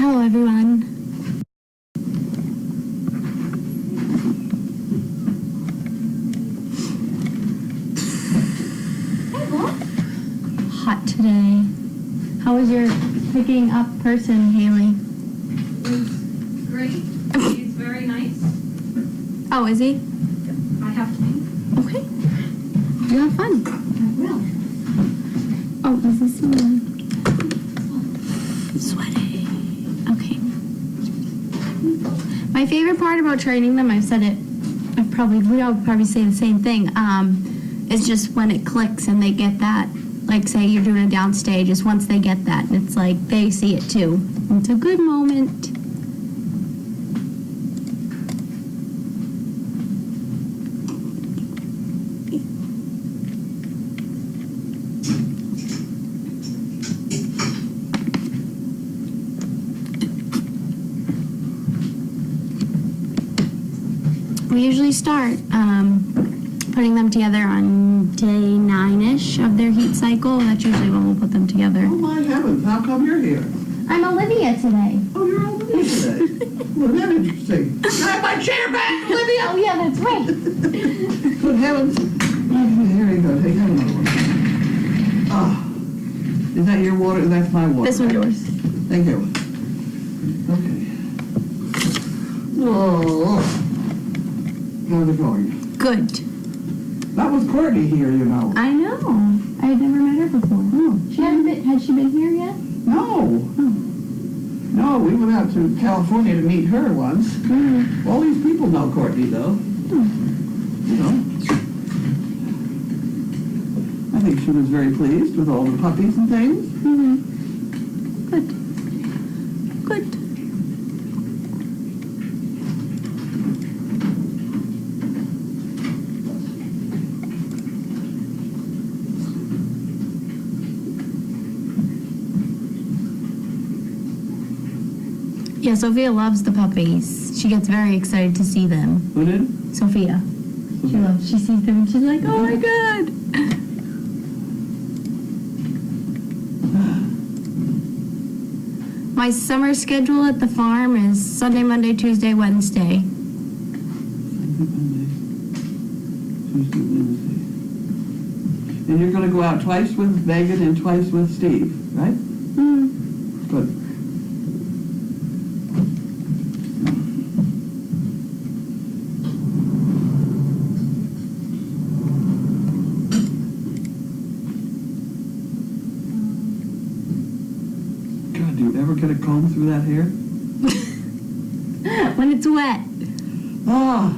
Hello, everyone. Hot today. How was your picking up person, Haley? It was great. He's very nice. Oh, is he? I have to be. Okay. You have fun. I will. Oh, is this one? Sweaty. Okay. My favorite part about training them, I've said it, we all probably say the same thing, is just when it clicks and they get that, like say you're doing a downstage, is once they get that, and it's like they see it too. It's a good moment. We usually start putting them together on day 9-ish of their heat cycle. That's usually when we'll put them together. Oh my heavens, how come you're here? I'm Olivia today. Oh, you're Olivia today. Well, that's interesting. Can I have my chair back, Olivia? Oh yeah, that's right. Good heavens. Here you go, take another one. Oh, is that your water? That's my water. This one's yours. Thank you. Okay. Oh. How's it going? Good. That was Courtney here, you know. I know. I had never met her before. Oh. Had she been here yet? No. No, we went out to California to meet her once. Mm-hmm. All these people know Courtney, though. You know. I think she was very pleased with all the puppies and things. Mm-hmm. Good. Good. Yeah, Sophia loves the puppies. She gets very excited to see them. Who did? Sophia. She sees them and she's like, oh my God. My summer schedule at the farm is Sunday, Monday, Tuesday, Wednesday. Sunday, Monday, Tuesday, Wednesday. And you're going to go out twice with Megan and twice with Steve, right? Mm. Good. God, do you ever get a comb through that hair? When it's wet. Ah.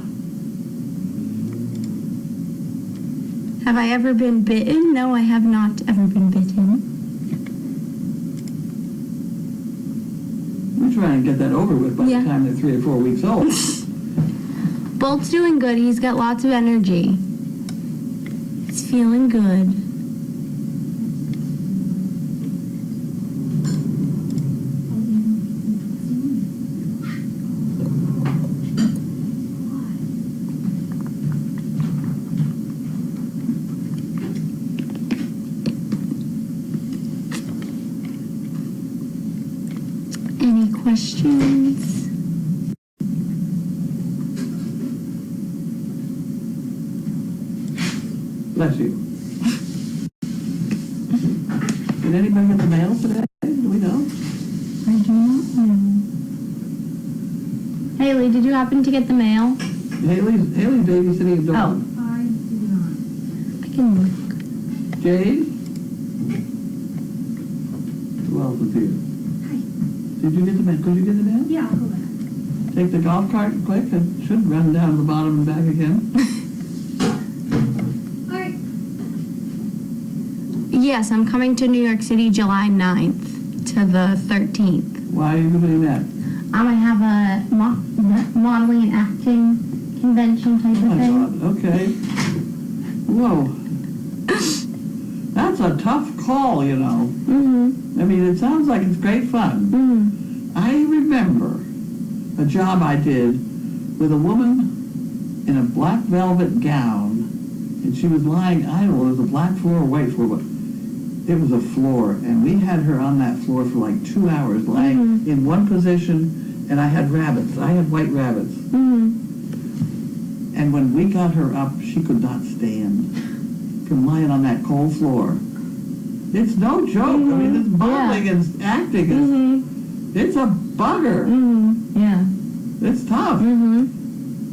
Have I ever been bitten? No, I have not ever been bitten. We try and get that over with by Yeah. the time they're 3 or 4 weeks old. Bolt's doing good. He's got lots of energy. He's feeling good. Any questions? Bless you. Did anybody get the mail today? Do we know? I do not know. Haley, did you happen to get the mail? Haley's babysitting a dog. Oh. I did not. I can look. Jade? Who else is here? Hi. Did you get the mail? Could you get the mail? Yeah, I'll go back. Take the golf cart quick. It should run down the bottom and back again. All right. Yes, I'm coming to New York City July 9th to the 13th. Why are you doing that? I have a modeling and acting convention type Oh of my thing. God. Okay. Whoa. That's a tough call, you know. Mm-hmm. I mean, it sounds like it's great fun. Mm-hmm. I remember a job I did with a woman in a black velvet gown, and she was lying idle. There was a black floor, a white floor, but it was a floor, and we had her on that floor for like 2 hours, lying in one position, and I had rabbits. I had white rabbits. And when we got her up, she could not stand from lying on that cold floor. It's no joke. I mean, it's bubbling and acting. It's a bugger. Yeah. It's tough.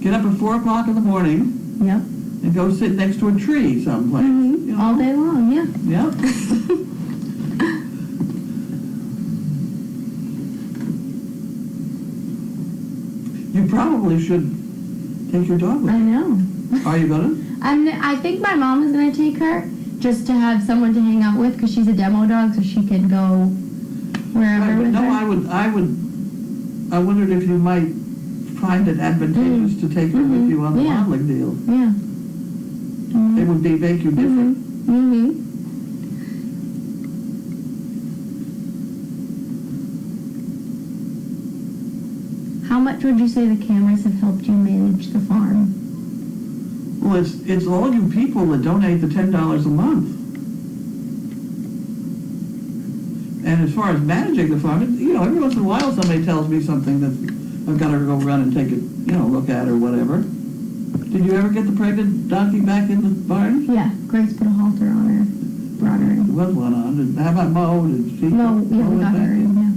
Get up at 4 o'clock in the morning Yep. and go sit next to a tree someplace. You know? All day long, yeah. Yep. You probably should take your dog with I you. know. Are you gonna? I think my mom is gonna take her just to have someone to hang out with because she's a demo dog, so she can go wherever Right, but with no, her. I wondered if you might find it advantageous to take her with you on the Yeah. modeling deal. Yeah. It would make you different. How much would you say the cameras have helped you manage the farm? Well, it's all you people that donate the $10 a month. And as far as managing the farm, every once in a while somebody tells me something that I've got to go run and take a, look at or whatever. Did you ever get the pregnant donkey back in the barn? Yeah, Grace put a halter on her, brought her There in. was one on. How about Mo? Did she? No, yeah, Mo we went got back her in? in, yeah.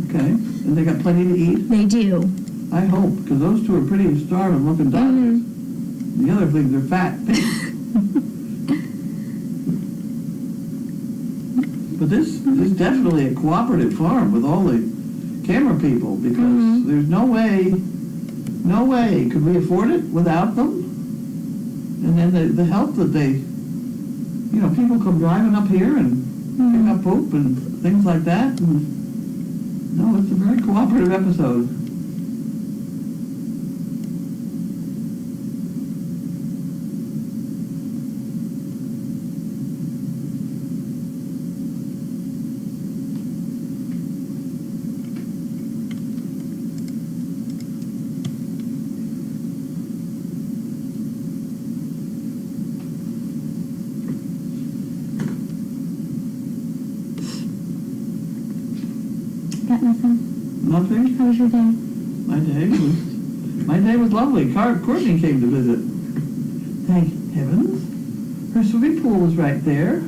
Okay. And they got plenty to eat? They do. I hope, because those two are pretty starving looking donkeys. The other things are fat. But this is definitely a cooperative farm with all the camera people, because there's no way could we afford it without them. And then the help that they, people come driving up here and pick up poop and things like that. And, no, it's a very cooperative episode. Got nothing. Nothing? How was your day? My day was lovely. Courtney came to visit. Thank heavens. Her swimming pool was right there. It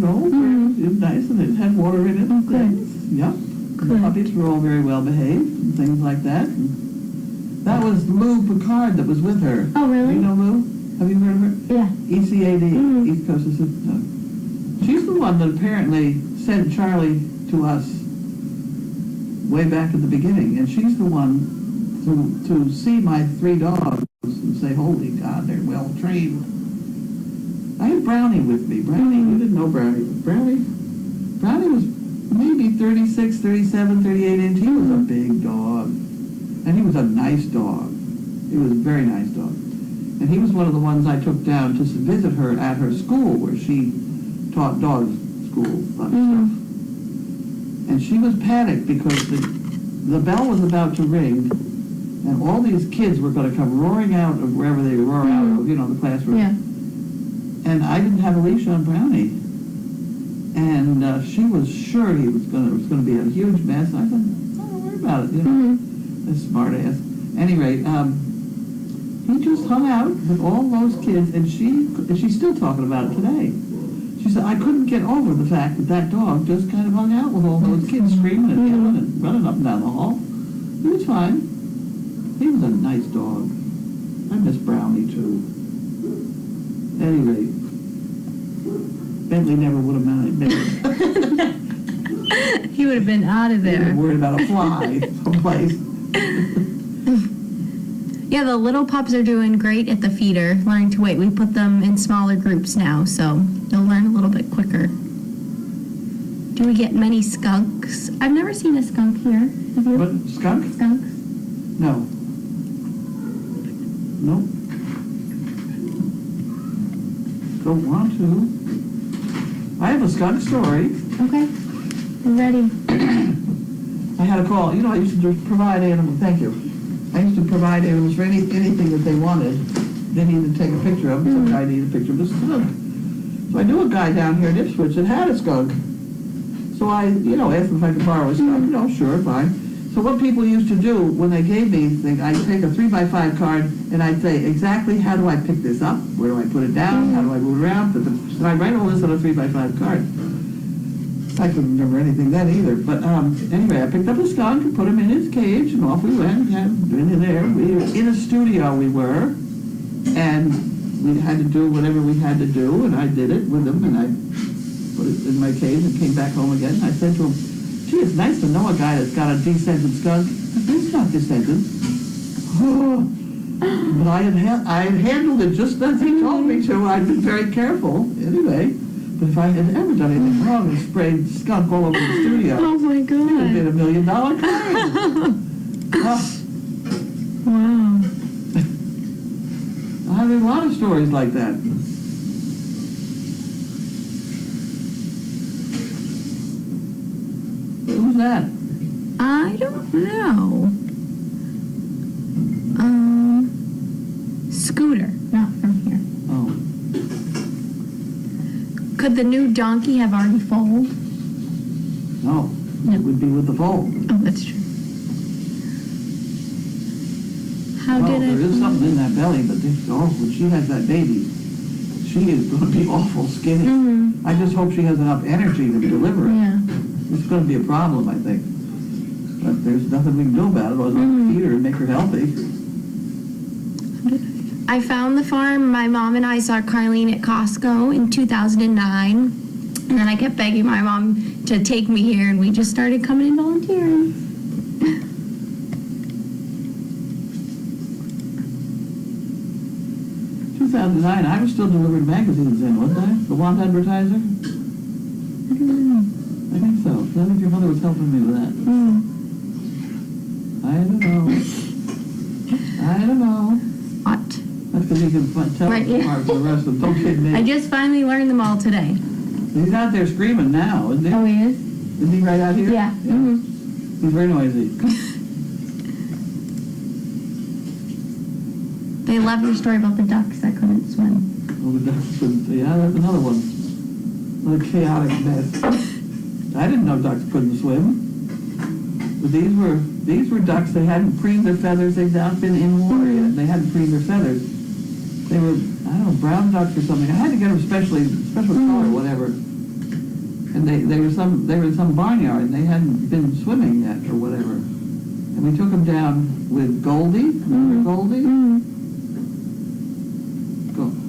was nice, and it had water in it. Oh, good. Yep. The puppies were all very well behaved and things like that. And that was Lou Picard that was with her. Oh, really? You know Lou? Have you heard of her? Yeah. ECAD, East Coast Assistant. She's the one that apparently sent Charlie to us way back at the beginning, and she's the one to see my 3 dogs and say, holy God, they're well trained. I had Brownie with me. Brownie, you didn't know Brownie. Brownie was maybe 36, 37, 38 inch. He was a big dog, and he was a nice dog. He was a very nice dog. And he was one of the ones I took down to visit her at her school, where she taught dog school stuff. And she was panicked because the bell was about to ring, and all these kids were going to come roaring out of wherever they roar out of, the classroom. Yeah. And I didn't have a leash on Brownie. And she was sure it was going to be a huge mess. I said, don't worry about it, This smart ass. Anyway, he just hung out with all those kids, and she's still talking about it today. She said, I couldn't get over the fact that dog just kind of hung out with all those kids screaming and yelling and running up and down the hall. He was fine. He was a nice dog. I miss Brownie, too. Anyway, Bentley never would have mounted. He would have been out of They there. were worried about a fly someplace. Yeah, the little pups are doing great at the feeder, learning to wait. We put them in smaller groups now, so they'll learn a little bit quicker. Do we get many skunks? I've never seen a skunk here. Have you? What, skunk? Skunks? No. Nope. Don't want to. I have a skunk story. Okay. I'm ready. I had a call. I used to provide animals. Thank you. I used to provide animals for anything that they wanted. They needed to take a picture of. Some guy needed a picture of a skunk. So I knew a guy down here in Ipswich that had a skunk. So I, asked him if I could borrow a skunk. No, sure, fine. So what people used to do when they gave me things, I'd take a 3x5 card and I'd say exactly how do I pick this up, where do I put it down, how do I move it around, and I'd write all this on a 3x5 card. I couldn't remember anything then either, but anyway, I picked up a skunk and put him in his cage and off we went. In there, we were in a studio we were, and we had to do whatever we had to do, and I did it with him, and I put it in my cage and came back home again. I said to him, gee, it's nice to know a guy that's got a descended skunk. He's not descended. Oh. But I had handled it just as he told me to. I'd been very careful, anyway. But if I had ever done anything wrong and sprayed skunk all over the studio, Oh my it would have been God. $1 million claim. Wow. I have a lot of stories like that. Who's that? I don't know. Scooter, not from here. Oh, Could the new donkey have already foaled? no. It would be with the foal. Oh, that's true. How Well, did I? there is something in that belly, but when she has that baby, she is going to be awful skinny. Mm-hmm. I just hope she has enough energy to deliver it. Yeah. It's going to be a problem, I think. But there's nothing we can do about it. Otherwise, we'll feed her and make her healthy. I found the farm. My mom and I saw Carlene at Costco in 2009. And then I kept begging my mom to take me here, and we just started coming and volunteering. 2009, I was still delivering magazines then, wasn't I? The Want Advertiser? I don't know. I think so. I think your mother was helping me with that. I don't know. What? That's because you can tell Right, yeah. apart from the rest of them. Don't kid me. I just finally learned them all today. He's out there screaming now, isn't he? Oh, he is? Isn't he right out here? Yeah. Mm-hmm. He's very noisy. They love your story about the ducks that couldn't swim. Oh, the ducks couldn't see. Yeah, that's another one. What a chaotic mess. I didn't know ducks couldn't swim. But these were ducks. They hadn't preened their feathers. They'd not been in water yet. They hadn't preened their feathers. They were, I don't know, brown ducks or something. I had to get them special color, whatever. And they were in some barnyard, and they hadn't been swimming yet or whatever. And we took them down with Goldie. Remember Goldie?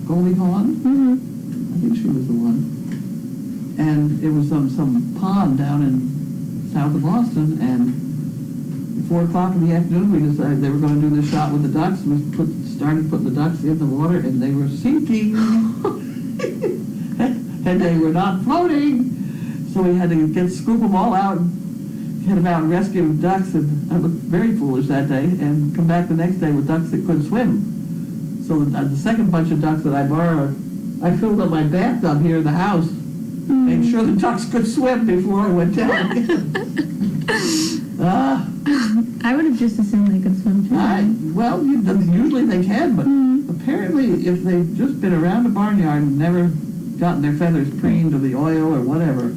Goldie Hawn? I think she was the one. And it was some pond down in south of Boston, and at 4 o'clock in the afternoon we decided they were going to do this shot with the ducks. We started putting the ducks in the water, and they were sinking. And they were not floating. So we had to scoop them all out and get them out and rescue ducks, and I looked very foolish that day, and come back the next day with ducks that couldn't swim. So the second bunch of ducks that I borrowed, I filled up my bathtub here in the house, made sure the ducks could swim before I went down again. I would have just assumed they could swim too. Usually they can, but apparently if they've just been around a barnyard and never gotten their feathers preened or the oil or whatever,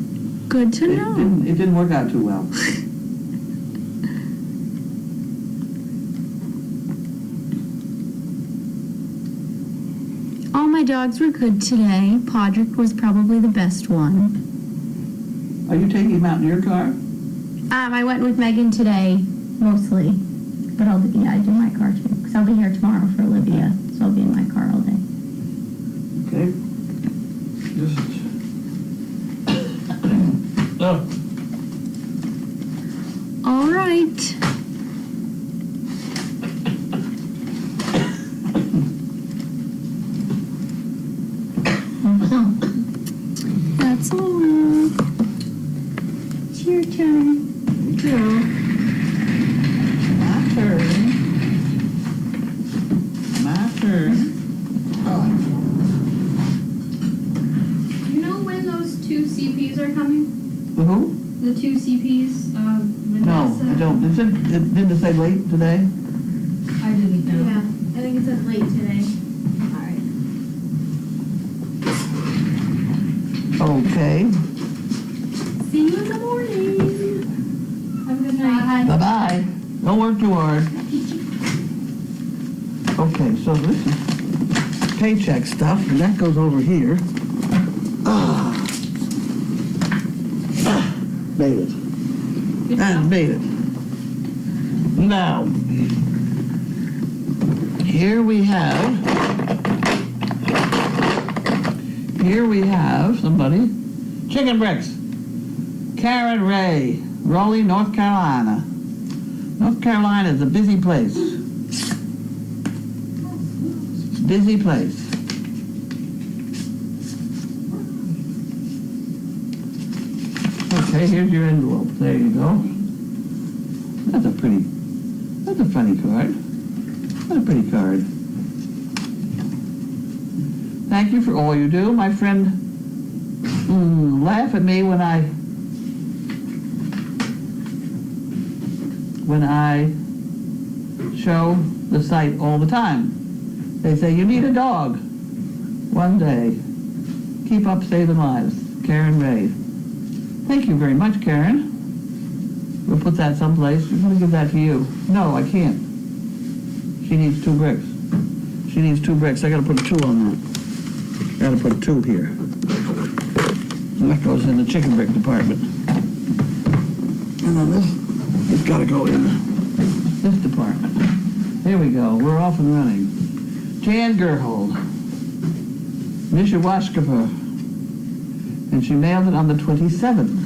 Good to know. it didn't work out too well. All my dogs were good today. Podrick was probably the best one. Are you taking him out in your car? I went with Megan today, mostly. But I do my car too, because I'll be here tomorrow for Olivia, so I'll be in my car all day. Okay. Just. Oh. All right. That's all. It's your turn. Thank you. My turn. You know when those 2 CPs are coming? Who? The 2 CPs, No, Vanessa? I don't. Didn't it say late today? I didn't know. Yeah, I think it said late today. Alright. Okay. See you in the morning. Have a good night. Bye-bye. Don't work too hard. Okay, so this is paycheck stuff, and that goes over here. Made it. And made it. Now, here we have somebody. Chicken bricks. Karen Ray, Raleigh, North Carolina. North Carolina is a busy place. Busy place. Okay, here's your envelope. There you go. That's a funny card. What a pretty card. Thank you for all you do. My friend laugh at me when I show the site all the time. They say, you need a dog. One day. Keep up saving lives. Karen Ray. Thank you very much, Karen. We'll put that someplace. I'm going to give that to you. No, I can't. She needs 2 bricks. She needs 2 bricks. I got to put a 2 on that. Got to put a 2 here. And that goes in the chicken brick department. And then this has got to go in this department. There we go. We're off and running. Jan Gerhold. Mishawashkapa. And she mailed it on the 27th.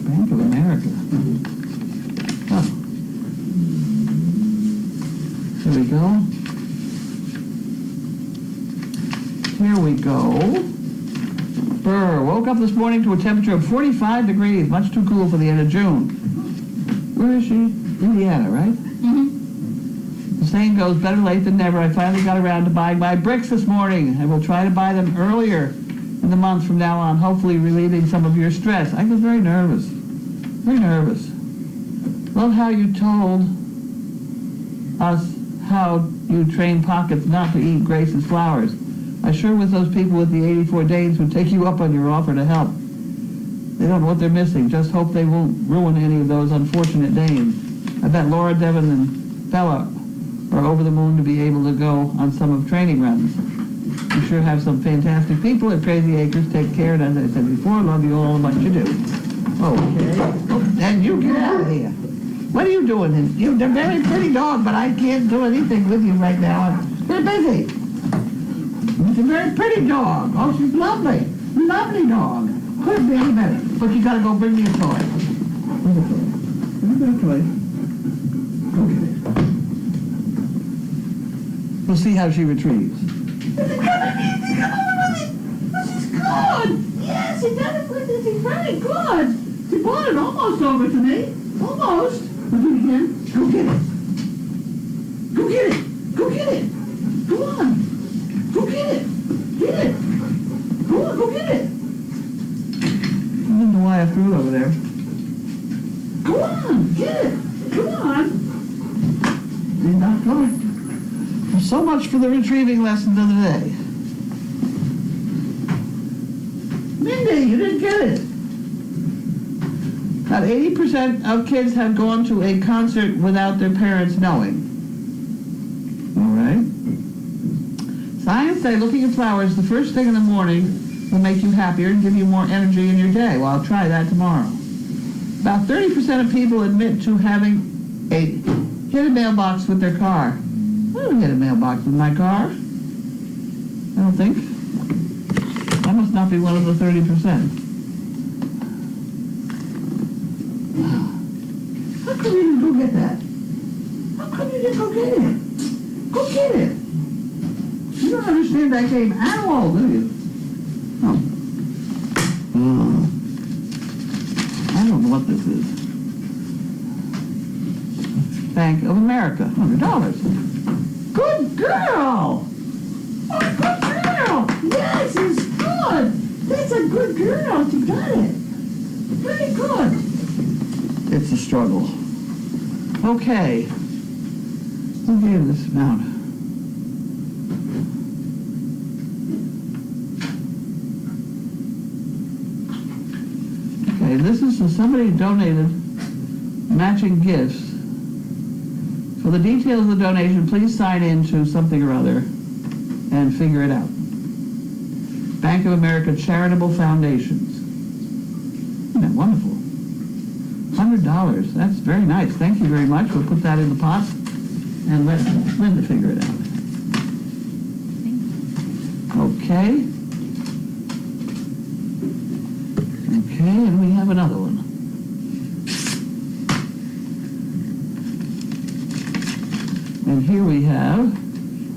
Bank of America. Oh. Here we go. Here we go. Burr woke up this morning to a temperature of 45 degrees, much too cool for the end of June. Where is she? Indiana, right? Mm-hmm. The saying goes, better late than never. I finally got around to buying my bricks this morning. I will try to buy them earlier in the month from now on, hopefully relieving some of your stress. I was very nervous. Very nervous. Love how you told us how you train Pockets not to eat Grace's flowers. I sure wish those people with the 84 Danes would take you up on your offer to help. They don't know what they're missing. Just hope they won't ruin any of those unfortunate Danes. I bet Laura, Devin, and Bella are over the moon to be able to go on some of training runs. You sure have some fantastic people at Crazy Acres. Take care, and as I said before, love you all and what you do. Okay. Oh, and you get out of here. What are you doing? You're a very pretty dog, but I can't do anything with you right now. We're busy. It's a very pretty dog. Oh, she's lovely. Lovely dog. Couldn't be any better. But you gotta go bring me a toy. Bring a toy. Bring me a toy. Okay. We'll see how she retrieves. Is it coming? Come on with it. This is good. Yes, it does. This is very good. She brought it almost over to me. Almost. We'll do it again. Go get it. Go get it. Go get it. Go on. Go get it. Get it. Go on, go get it. I don't know why I threw it over there. Go on, get it. Come on. You're not going. So much for the retrieving lesson of the day. Mindy, you didn't get it. About 80% of kids have gone to a concert without their parents knowing. All right. Science say looking at flowers the first thing in the morning will make you happier and give you more energy in your day. Well, I'll try that tomorrow. About 30% of people admit to having hit a mailbox with their car. I don't hit a mailbox with my car. I don't think. I must not be one of the 30%. How come you didn't go get that? How come you didn't go get it? Go get it. You don't understand that game at all, do you? Oh. I don't know what this is. Bank of America, $100. Good girl! Oh, good girl! Yes, it's good! That's a good girl. She got it. Very good. It's a struggle. Okay. Who gave this amount? Okay, this is somebody donated matching gifts. For the details of the donation, please sign in to something or other and figure it out. Bank of America Charitable Foundations. Isn't that wonderful? $100. That's very nice. Thank you very much. We'll put that in the pot and let Linda figure it out. Okay. Okay, and we have another one. And here we have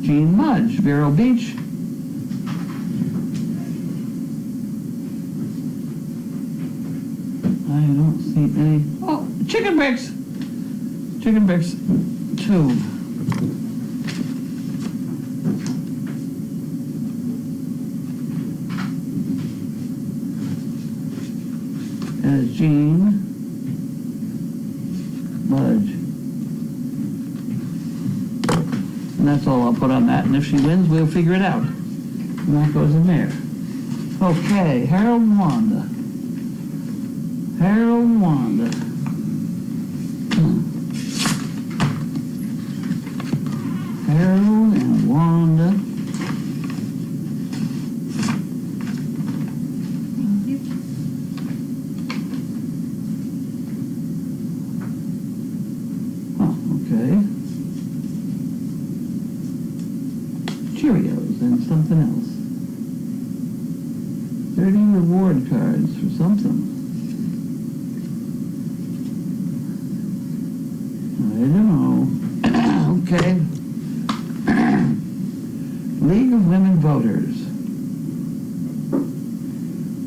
Jean Mudge, Vero Beach. I don't see any. Oh, chicken bricks! Chicken bricks tube. And it's Jean Mudge. And that's all I'll put on that. And if she wins, we'll figure it out. And that goes in there. Okay, Harold and Wanda. Harold and Wanda. Harold and Wanda. Thank you. Oh, okay. Cheerios and something else. 30 reward cards for something. I don't know. Okay. League of Women Voters.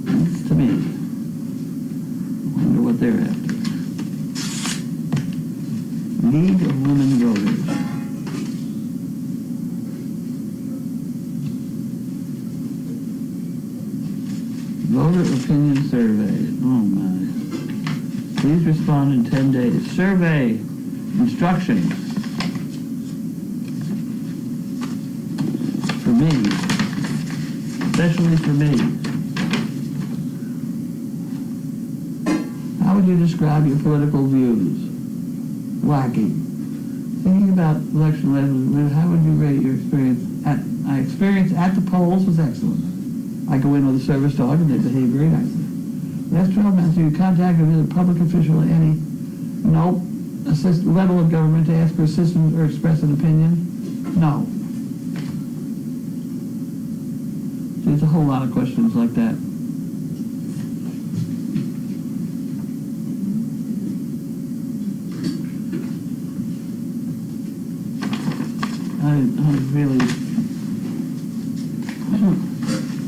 That's to me. Wonder what they're after. League of Women Voters. Voter opinion survey. Oh my. Please respond in 10 days. Survey instructions. For me. Especially for me. How would you describe your political views? Wacky. Thinking about election legislation, how would you rate your experience my experience at the polls was excellent. I go in with a service dog and they behave very nicely. Last 12 months, you contacted with a public official at any level of government to ask for assistance or express an opinion? No. There's a whole lot of questions like that.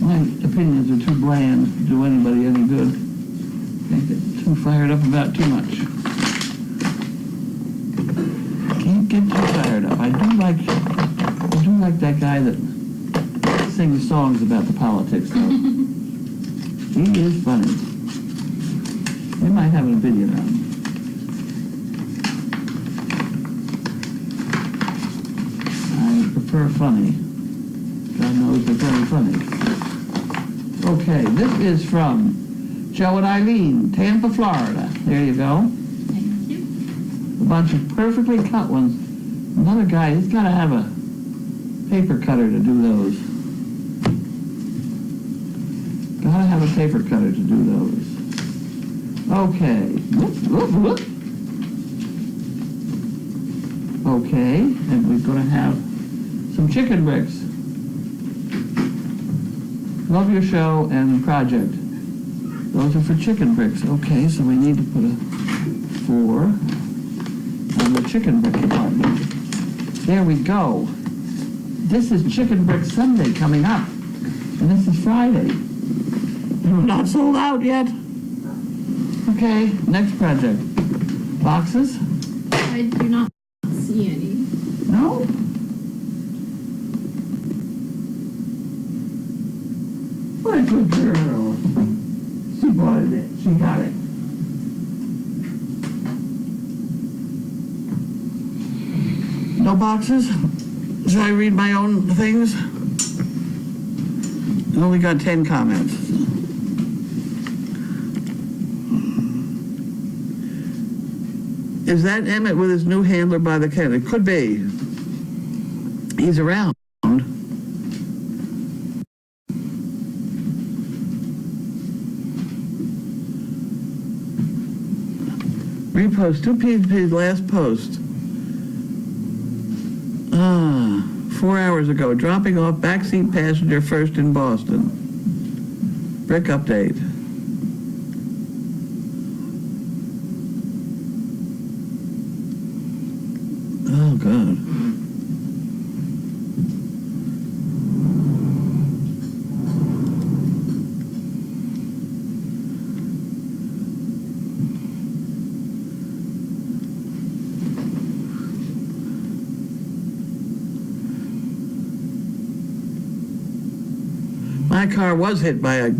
My opinions are too bland to do anybody any good. Can't get too fired up about too much. Can't get too fired up. I do like that guy that sings songs about the politics though. He is funny. We might have a video on him. I prefer funny. God knows they're very funny. Okay, this is from Joe and Eileen, Tampa, Florida. There you go. Thank you. A bunch of perfectly cut ones. Another guy, he's got to have a paper cutter to do those. Got to have a paper cutter to do those. Okay. Whoop, whoop, whoop. Okay, and we're going to have some chicken bricks. Love your show and project. Those are for chicken bricks. Okay, so we need to put a 4 on the chicken brick department. There we go. This is Chicken Brick Sunday coming up. And this is Friday. We're not sold out yet. Okay, next project. Boxes? I do not see any. No? What a good girl. She wanted it. She got it. No boxes? Should I read my own things? I only got 10 comments. Is that Emmett with his new handler by the cat? It could be. He's around. Repost, 2 PP's last post. 4 hours ago, dropping off backseat passenger first in Boston. Brick update. Oh, God. My car was hit by a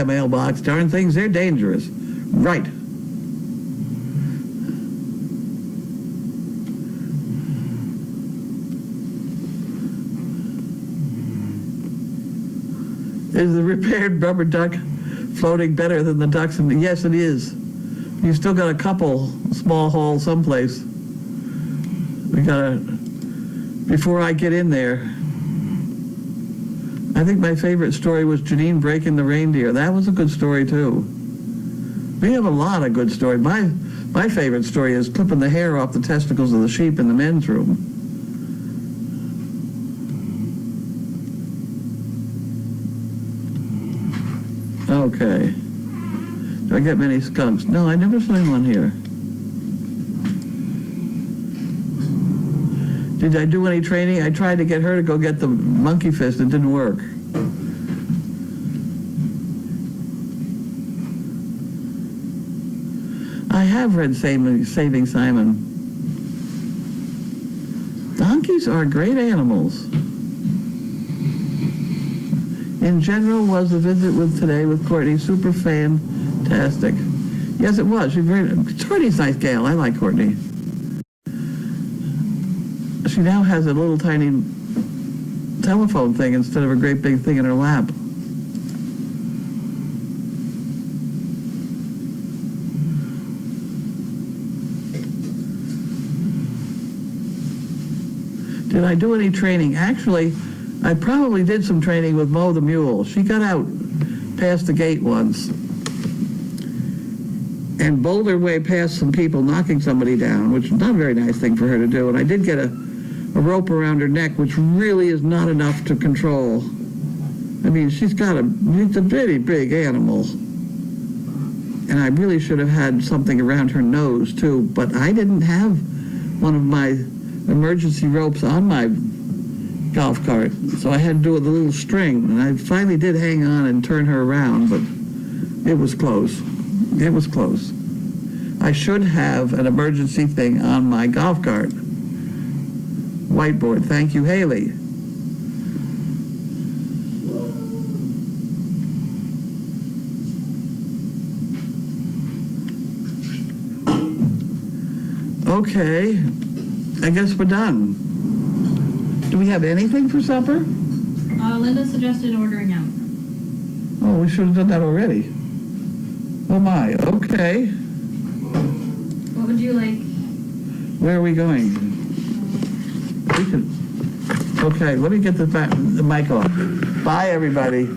mailbox. Darn things, they're dangerous. Right. Is the repaired rubber duck floating better than the ducks in the... Yes, it is. You've still got a couple small holes someplace. We gotta... Before I get in there... I think my favorite story was Janine breaking the reindeer. That was a good story, too. We have a lot of good stories. My favorite story is clipping the hair off the testicles of the sheep in the men's room. Okay. Do I get many skunks? No, I never saw one here. Did I do any training? I tried to get her to go get the monkey fist. It didn't work. I have read Saving Simon. Donkeys are great animals. In general, was the visit today with Courtney super fantastic? Yes, it was. Courtney's a nice gal. I like Courtney. She now has a little tiny telephone thing instead of a great big thing in her lap. Did I do any training? Actually, I probably did some training with Mo the Mule. She got out past the gate once and bowled her way past some people knocking somebody down, which is not a very nice thing for her to do. And I did get a rope around her neck, which really is not enough to control. I mean, it's a very big animal. And I really should have had something around her nose, too. But I didn't have one of my emergency ropes on my golf cart. So I had to do it with a little string. And I finally did hang on and turn her around, but it was close. It was close. I should have an emergency thing on my golf cart. Whiteboard. Thank you, Haley. Okay. I guess we're done. Do we have anything for supper? Linda suggested ordering out. Oh, we should have done that already. Oh my, okay. What would you like? Where are we going? We can. Okay, let me get the mic off. Bye, everybody.